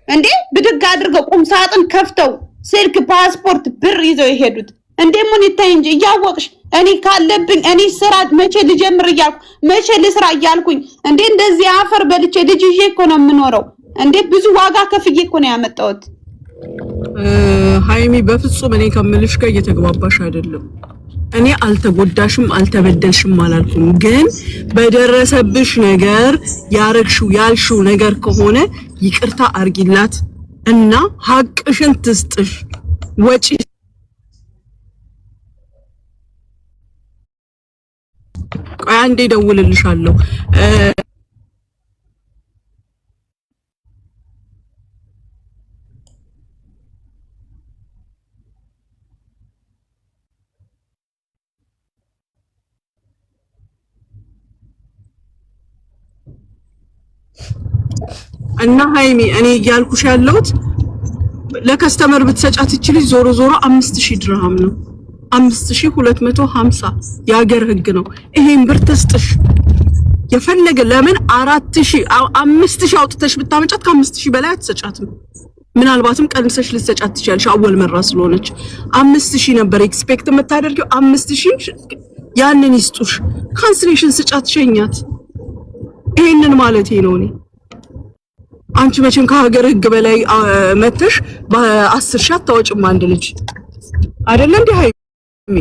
እንዴ ብድግ አድርገው ቁም ሳጥን ከፍተው ስልክ ፓስፖርት ብር ይዘው የሄዱት እንዴ ምን ይታይ እንጂ እያወቅሽ እኔ ካለብኝ እኔ ስራ መቼ ልጀምር እያልኩ መቼ ልስራ እያልኩኝ እንዴ እንደዚህ አፈር በልቼ ልጅ ይዤ እኮ ነው የምኖረው እንዴ ብዙ ዋጋ ከፍዬ እኮ ነው ያመጣሁት ሃይሚ በፍጹም እኔ ከምልሽ ጋር እየተግባባሽ አይደለም እኔ አልተጎዳሽም አልተበደልሽም አላልኩም ግን በደረሰብሽ ነገር ያረግሽው ያልሽው ነገር ከሆነ ይቅርታ አርጊላት እና ሀቅሽን ትስጥሽ ወጪ አንዴ ደውልልሻለሁ እና ሃይሚ እኔ እያልኩሽ ያለሁት ለከስተመር ብትሰጫት ይችል ዞሮ ዞሮ 5000 ድርሃም ነው 5250 የሀገር ህግ ነው ይሄን ብር ተስጥሽ የፈለገ ለምን 4000 5000 አውጥተሽ ብታመጫት ከ5000 በላይ አትሰጫትም ምናልባትም ቀንሰሽ ልትሰጫት ትችያለሽ አወል መራ ስለሆነች 5000 ነበር ኤክስፔክት የምታደርጊው 5000 ያንን ይስጡሽ ካንስሌሽን ስጫት ሸኛት ይሄንን ማለት ነው እኔ አንቺ መቼም ከሀገር ህግ በላይ መተሽ በ10 ሺህ አታወጭም አንድ ልጅ አይደለ እንዴ ሃይሚ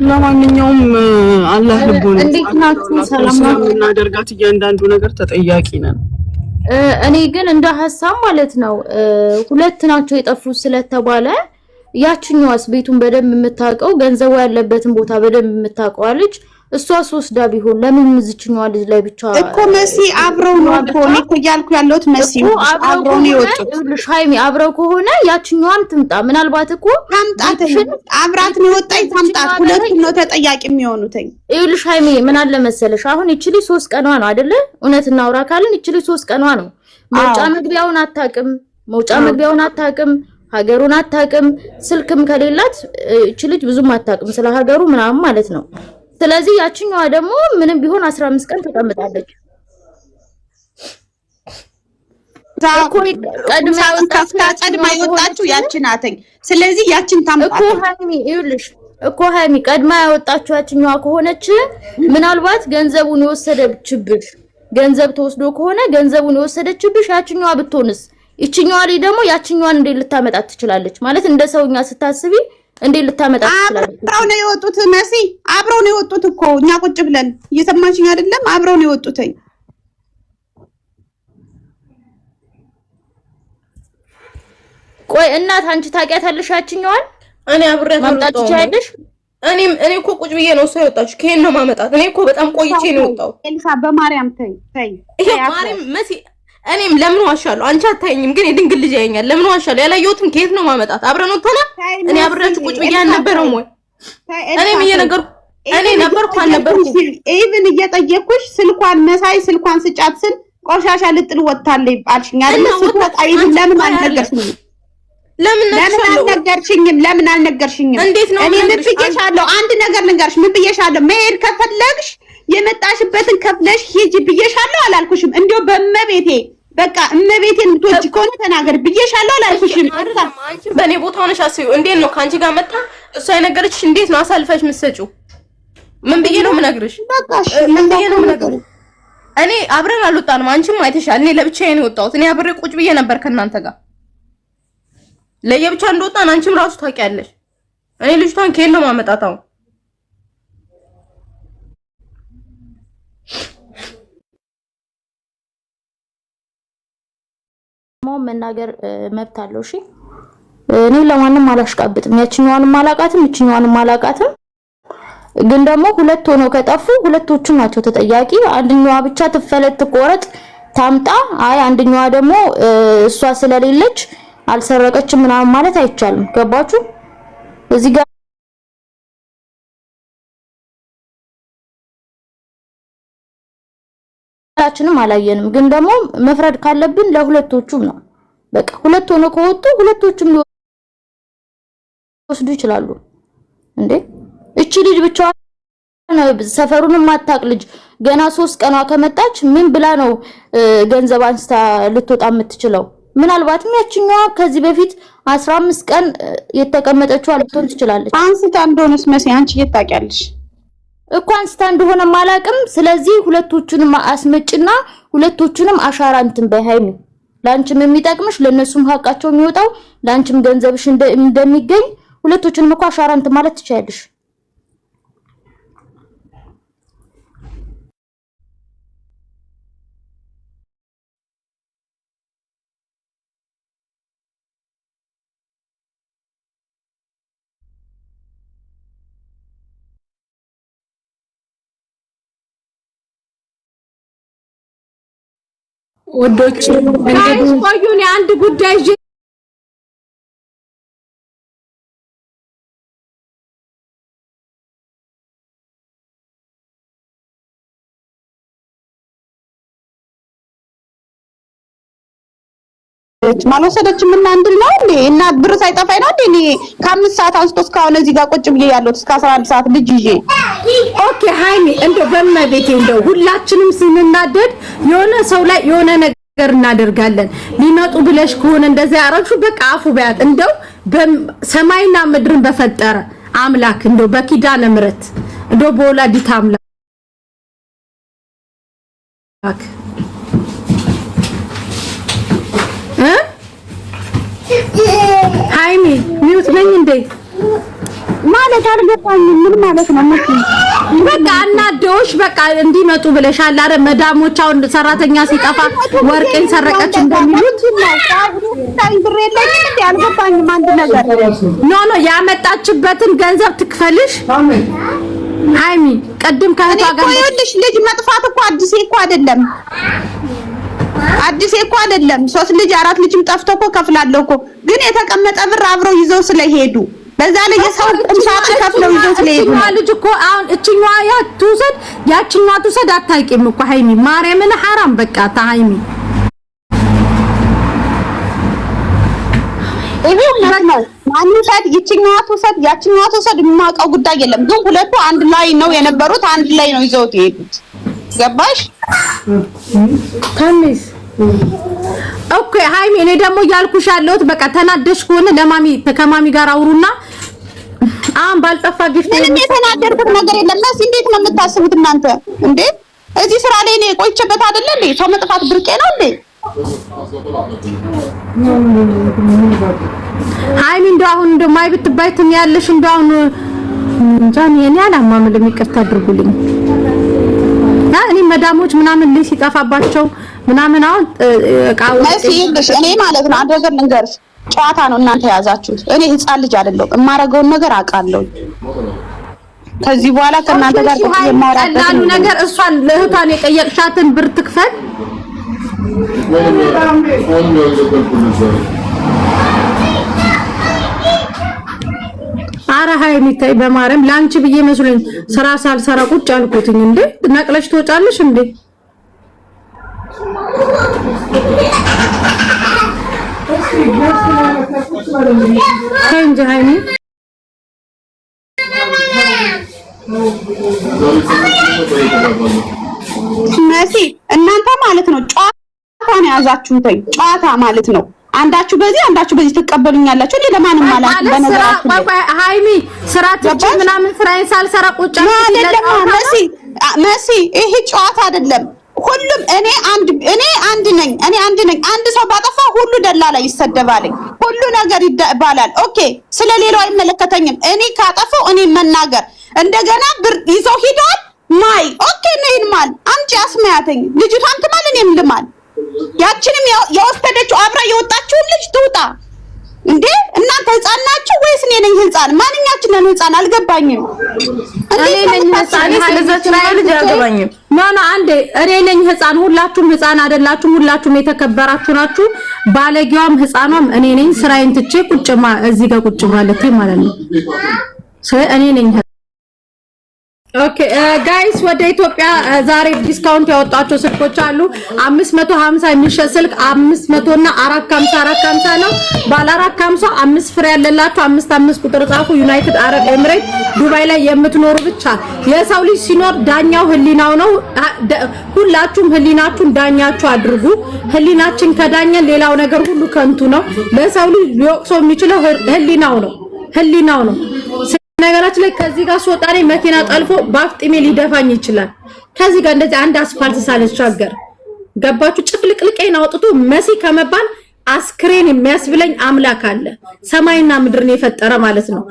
ለማንኛውም አላህ ልቦና እንዴት ናችሁ ሰላም ነው እናደርጋት እያንዳንዱ ነገር ተጠያቂ ነን እኔ ግን እንደ ሐሳብ ማለት ነው ሁለት ናቸው የጠፉት ስለተባለ ያችኛዋስ ቤቱን በደንብ የምታውቀው ገንዘቡ ያለበትን ቦታ በደንብ የምታውቀው ልጅ እሷ ሶስዳ ቢሆን ለምን ምዝችኛዋ ልጅ ላይ ብቻ እኮ መሲ አብረው ነው እኮ እኮ ያልኩ ያለሁት መሲ አብረው ነው የወጡት ሃይሚ አብረው ከሆነ ያችኛዋን ትምጣ ምናልባት እኮ ታምጣት አብራት ነው ወጣይ ታምጣት ሁለቱም ነው ተጠያቂ የሚሆኑት ይኸውልሽ ሃይሚ ምን አለ መሰለሽ አሁን እቺ ልጅ 3 ቀኗ ነው አይደለ እውነትና አውራ ካልን እቺ ልጅ 3 ቀኗ ነው መውጫ መግቢያውን አታውቅም ሀገሩን አታውቅም ስልክም ከሌላት እቺ ልጅ ብዙም አታውቅም ስለ ሀገሩ ምናምን ማለት ነው ስለዚህ ያችኛዋ ደግሞ ምንም ቢሆን 15 ቀን ተቀምጣለች ቀድማ ያወጣችሁ ያቺ ናተኝ ስለዚህ ያቺን ታምጣ እኮ ሃይሚ ቀድማ ያወጣችሁ ያችኛዋ ከሆነች ምናልባት ገንዘቡን የወሰደችብሽ ገንዘብ ተወስዶ ከሆነ ገንዘቡን የወሰደችብሽ ያችኛዋ ብትሆንስ ይችኛዋ ላይ ደግሞ ያችኛዋን እንዴት ልታመጣት ትችላለች ማለት እንደ ሰውኛ ስታስቢ እንዴት ልታመጣ ትችላለች አብረው ነው የወጡት መሲ አብረው ነው የወጡት እኮ እኛ ቁጭ ብለን እየሰማችኝ አይደለም አብረው ነው የወጡት ቆይ እናት አንቺ ታውቂያታለሽ ያችኛዋን እኔ አብረን ማምጣት ትችያለሽ እኔ እኮ ቁጭ ብዬ ነው ሰው የወጣችሁ ከሄን ነው ማመጣት እኔ እኮ በጣም ቆይቼ ነው የወጣው ኤልሳ በማርያም ተይ ይሄ ማርያም መሲ እኔም ለምን ዋሻለሁ አንቺ አታየኝም ግን የድንግል ልጅ ያየኛል ለምን ዋሻለሁ ያላየሁትን ከየት ነው ማመጣት አብረን ወጣና እኔ አብራችሁ ቁጭ ብዬ አልነበረም ወይ እኔም እየነገርኩ እኔ ነበርኩ አልነበርኩ ኢቭን እየጠየኩሽ ስልኳን መሳይ ስልኳን ስጫት ስል ቆሻሻ ልጥል ወጣለኝ አልሽኝ አይደል ስልኳን አይብን ለምን አልነገርሽኝም ለምን አልነገርሽኝም እኔ ምን ብዬሻለሁ አንድ ነገር ልንገርሽ ምን ብዬሻለሁ መሄድ ከፈለግሽ የመጣሽበትን ከፍለሽ ሂጂ ብዬሻለሁ አላልኩሽም እንዴው በመቤቴ በቃ እመቤቴን ምትወጪ ከሆነ ተናገር ብዬሻለሁ አላልኩሽም አንቺ በኔ ቦታ ሆነሽ አስዩ እንዴት ነው ካንቺ ጋር መጣ እሷ የነገረችሽ እንዴት ነው አሳልፈሽ ምትሰጪው ምን ብዬ ነው ምነግርሽ በቃሽ ምን ብዬ ነው ምነግርሽ እኔ አብረን አልወጣንም አንቺም አይተሻል እኔ ለብቻዬ ነው የወጣሁት እኔ አብሬ ቁጭ ብዬ ነበር ከናንተ ጋር ለየብቻ እንደወጣን አንቺም ራሱ ታውቂያለሽ እኔ ልጅቷን ከየት ነው ማመጣታው መናገር መብት አለው እሺ እኔ ለማንም አላሽቃብጥም ያችኛዋንም አላቃትም እችኛዋንም አላቃትም ግን ደግሞ ሁለት ሆኖ ከጠፉ ሁለቶቹም ናቸው ተጠያቂ አንደኛዋ ብቻ ትፈለጥ ትቆረጥ ታምጣ አይ አንደኛዋ ደግሞ እሷ ስለሌለች አልሰረቀችም ምናምን ማለት አይቻልም ገባችሁ እዚህ ጋር ታችንም አላየንም ግን ደግሞ መፍረድ ካለብን ለሁለቶቹም ነው በቃ ሁለት ሆኖ ከወጡ ሁለቶቹም ሊወስዱ ይችላሉ እንዴ እቺ ልጅ ብቻዋን ሰፈሩንም ማታቅ ልጅ ገና 3 ቀኗ ከመጣች ምን ብላ ነው ገንዘብ አንስታ ልትወጣ የምትችለው? ምናልባትም ያችኛዋ ከዚህ በፊት 15 ቀን የተቀመጠችው ልትሆን ትችላለች። አንስታ እንደሆነስ መሲ አንቺ እየታውቂያለሽ እኮ አንስታ እንደሆነ ማላቅም። ስለዚህ ሁለቶቹንም አስመጭና ሁለቶቹንም አሻራ እንትን በሃይሚ ላንቺም የሚጠቅምሽ ለነሱም ሀቃቸው የሚወጣው ላንቺም ገንዘብሽ እንደሚገኝ ሁለቶቹንም እኮ አሻራ እንትን ማለት ትችያለሽ። ወዶች እንግዲህ ቆዩን አንድ ጉዳይ ማልወሰደችም እና እንድል ነው እንዴ? እና ብር ሳይጠፋኝ ነው እንዴ? ከ5 ሰዓት አንስቶ እስካሁን እዚህ ጋር ቁጭ ብዬ ያለሁት እስከ 11 ሰዓት ልጅ ይዤ። ኦኬ ሃይሚ እንደው በመቤቴ እንደው ሁላችንም ስንናደድ የሆነ ሰው ላይ የሆነ ነገር እናደርጋለን። ሊመጡ ብለሽ ከሆነ እንደዛ ያረግሹ በቃ አፉ በያት። እንደው ሰማይና ምድርን በፈጠረ አምላክ እንደው በኪዳነ ምሕረት እንደው በወላዲተ አምላክ ሃይሚ ሚውት ነኝ እንዴ ማለት አልገባኝም። ምን ማለት ነው? በቃ አናደውሽ በቃ እንዲመጡ ብለሻል አይደል? መዳሞች አሁን ሰራተኛ ሲጠፋ ወርቄን ሰረቀች እንደሚሉት ታይ ብር የለኝም እንዴ? አልገባኝም አንድ ነገር። ኖ ያመጣችበትን ገንዘብ ትክፈልሽ ሃይሚ። ቀድም ከህቷ ጋር ይኸውልሽ ልጅ መጥፋት እኮ አዲስ እኮ አይደለም። አዲስ እኮ አይደለም። 3 ልጅ 4 ልጅም ጠፍቶ እኮ ከፍላለሁ እኮ። ግን የተቀመጠ ብር አብረው ይዘው ስለሄዱ በዛ ላይ የሰው ቁምሳጥ ከፍለው ይዘው ስለሄዱ ልጅ እኮ አሁን እችኛዋ ያትውሰድ ያችኛዋ ትውሰድ አታውቂም እኮ ሃይሚ። ማርያምን ሐራም በቃ ታሃይሚ ይሄው ነው ማንሳት ይችኛዋ ትውሰድ ያችኛዋ ትውሰድ የማውቀው ጉዳይ የለም። ግን ሁለቱ አንድ ላይ ነው የነበሩት፣ አንድ ላይ ነው ይዘውት የሄዱት። ገባሽ? ታሚስ ኦኬ ሃይሚ። እኔ ደግሞ ያልኩሽ ያለሁት በቃ ተናደሽ ከሆነ ከማሚ ጋር አውሩና አሁን ባልጠፋ ጊፍት ምንም የተናደርኩት ነገር የለም። መሲ እንዴት ነው የምታስቡት እናንተ እንዴ? እዚህ ስራ ላይ እኔ ቆይቼበት አይደለ እንዴ? ሰው መጥፋት ብርቄ ነው እንዴ? ሃይሚ እንደው አሁን እንደው ማይ ብትባይትም ያለሽ እንደው አሁን እንጃን የኔ አላማም ለሚቀርታ አድርጉልኝ። እኔ መዳሞች ምናምን ልጅ ሲጠፋባቸው ምናምን አሁን ቃው እኔ ማለት ነው አንድ ነገር ልንገርሽ፣ ጨዋታ ነው እናንተ ያዛችሁት። እኔ ህፃን ልጅ አይደለሁም፣ የማረገውን ነገር አውቃለሁ። ከዚህ በኋላ ከእናንተ ጋር የማወራበት ነገር እሷን ለእህቷን የጠየቅሻትን ብር ትክፈል። አረ ሃይሚ ተይ በማርያም ላንቺ ብዬ መስሎኝ ስራ ሳልሰራ ቁጭ አልኩትኝ። እንዴ ነቅለሽ ትወጫለሽ እንዴ? እንጂ ሃይሚ መሲ እናንተ ማለት ነው ጨዋታ ነው ያዛችሁት። ጨዋታ ማለት ነው አንዳችሁ በዚህ አንዳችሁ በዚህ ትቀበሉኛላችሁ። እኔ ለማንም ማለት በነገራችሁ ሃይሚ ስራ ትጭ ምናምን ስራዬን ሳልሰራ ቁጭ መሲ ይሄ ጨዋታ አይደለም። ሁሉም እኔ አንድ ነኝ። አንድ ሰው ባጠፋ ሁሉ ደላላ ይሰደባል፣ ሁሉ ነገር ይባላል። ኦኬ ስለሌላው አይመለከተኝም። እኔ ካጠፋው እኔ መናገር እንደገና ብር ይዘው ሂደዋል ማይ ኦኬ ነይን ማል አንቺ አስማያተኝ ልጅቷን ትማል እኔም ልማል። ያችንም የወሰደችው አብራ የወጣችው ልጅ ትውጣ እንዴ! እናንተ ህፃን ናችሁ ወይስ እኔ ነኝ ህፃን? ማንኛችን ነን ህፃን? አልገባኝም። እኔ ነኝ ህፃን ስለዛችን ልጅ አልገባኝም። ኖ አንዴ እኔ ነኝ ህፃን። ሁላችሁም ህፃን አይደላችሁም። ሁላችሁም የተከበራችሁ ናችሁ። ባለጌዋም ህፃኗም እኔ ነኝ። ስራዬን ትቼ እዚህ ጋር ቁጭ ማለት ነው። እኔ ነኝ ኦኬ ጋይስ ወደ ኢትዮጵያ ዛሬ ዲስካውንት ያወጣቸው ስልኮች አሉ። 550 የሚሸጥ ስልክ 500 እና 450 ነው። ባለ 450 5 ፍሬ ያለላችሁ 55 ቁጥር ጻፉ። ዩናይትድ አረብ ኤምሬት ዱባይ ላይ የምትኖሩ ብቻ። የሰው ልጅ ሲኖር ዳኛው ህሊናው ነው። ሁላችሁም ህሊናችሁን ዳኛችሁ አድርጉ። ህሊናችን ከዳኘን ሌላው ነገር ሁሉ ከንቱ ነው። ለሰው ልጅ ሊወቅሰው የሚችለው ህሊናው ነው። ነገራችን ላይ ከዚህ ጋር ስወጣኔ መኪና ጠልፎ ባፍጢሜ ሊደፋኝ ይችላል። ከዚህ ጋር እንደዚህ አንድ አስፋልት ሳልሻገር ገባችሁ ጭፍልቅልቄን አውጥቶ መሲ ከመባል አስክሬን የሚያስብለኝ አምላክ አለ። ሰማይና ምድርን የፈጠረ ማለት ነው።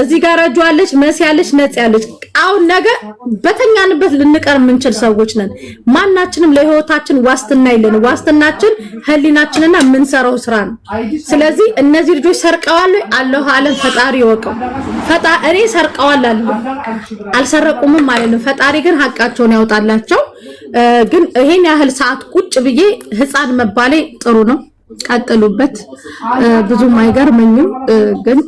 እዚህ ጋር ረጁ አለች፣ መሲ አለች፣ ነጽ ያለች። አሁን ነገ በተኛንበት ልንቀር የምንችል ሰዎች ነን። ማናችንም ለህይወታችን ዋስትና የለን። ዋስትናችን ህሊናችንና የምንሰራው ስራ ነው። ስለዚህ እነዚህ ልጆች ሰርቀዋል አላህ አለም ፈጣሪ ይወቀው። ፈጣሪ ሰርቀዋል አልሰረቁምም ማለት ነው። ፈጣሪ ግን ሐቃቸውን ያውጣላቸው። ግን ይሄን ያህል ሰዓት ቁጭ ብዬ ህፃን መባሌ ጥሩ ነው። ቀጥሉበት። ብዙም አይገርመኝም ግን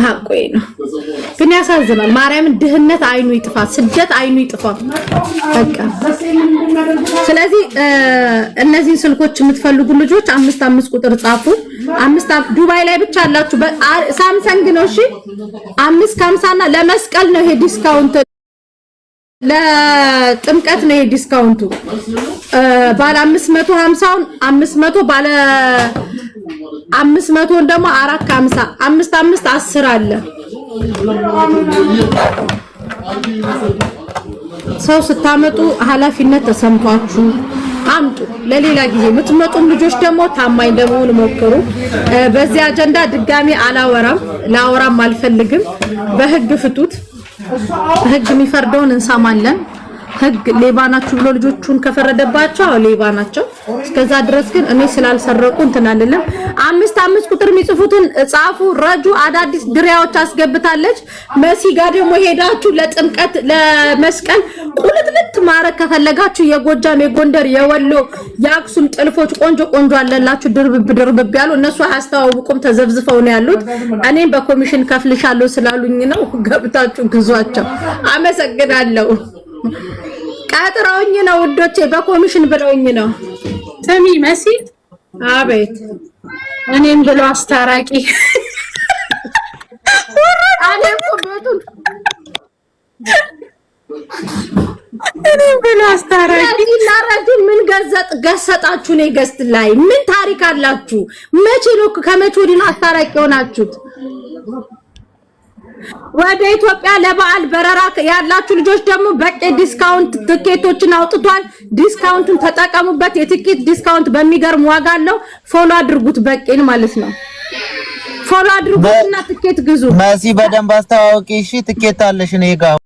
ሀቆይ ነው። ግን ያሳዝናል። ማርያምን ድህነት አይኑ ይጥፋ፣ ስደት አይኑ ይጥፋ። በቃ ስለዚህ እነዚህ ስልኮች የምትፈልጉ ልጆች 55 ቁጥር ጻፉ። 5 ዱባይ ላይ ብቻ አላችሁ። ሳምሰንግ ነው እሺ። 550 እና ለመስቀል ነው ይሄ ዲስካውንት። ለጥምቀት ነው ዲስካውንቱ። ባለ 550ን 500 ባለ 500ን ደግሞ 450 55 10 አለ። ሰው ስታመጡ ኃላፊነት ተሰምቷችሁ አምጡ። ለሌላ ጊዜ የምትመጡም ልጆች ደግሞ ታማኝ ለመሆን ሞክሩ። በዚህ አጀንዳ ድጋሚ ላወራም አልፈልግም። በህግ ፍቱት። ህግ የሚፈርደውን እንሰማለን። ህግ ሌባ ናችሁ ብሎ ልጆቹን ከፈረደባቸው ሌባ ናቸው። እስከዛ ድረስ ግን እኔ ስላልሰረቁ እንትን አይደለም። 55 ቁጥር የሚጽፉትን ጻፉ። ረጁ አዳዲስ ድሪያዎች አስገብታለች። መሲ ጋር ደግሞ ሄዳችሁ ለጥምቀት ለመስቀል ቁልጥልጥ ማረግ ከፈለጋችሁ የጎጃም፣ የጎንደር፣ የወሎ፣ የአክሱም ጥልፎች ቆንጆ አለላችሁ። ድርብብ ያሉ እነሱ አያስተዋውቁም፣ ተዘብዝፈው ነው ያሉት። እኔም በኮሚሽን ከፍልሻለሁ ስላሉኝ ነው። ገብታችሁ ግዟቸው። አመሰግናለሁ። ቀጥረውኝ ነው ውዶቼ፣ በኮሚሽን ብለውኝ ነው። ስሚ መሲ፣ አቤት። እኔም ብሎ አስታራቂ እኔም ብሎ አስታራቂ ላራጁ ምን ገሰጣችሁ? ነው ገስት ላይ ምን ታሪክ አላችሁ? መቼ ነው ከመቼ ወዲህ ነው አስታራቂ ሆናችሁት? ወደ ኢትዮጵያ ለበዓል በረራ ያላችሁ ልጆች ደግሞ በቂ ዲስካውንት ትኬቶችን አውጥቷል። ዲስካውንቱን ተጠቀሙበት። የትኬት ዲስካውንት በሚገርም ዋጋ አለው። ፎሎ አድርጉት። በቂን ማለት ነው። ፎሎ አድርጉትና ትኬት ግዙ። መሲ በደንብ አስተዋውቂ እሺ። ትኬት አለሽ እኔ ጋር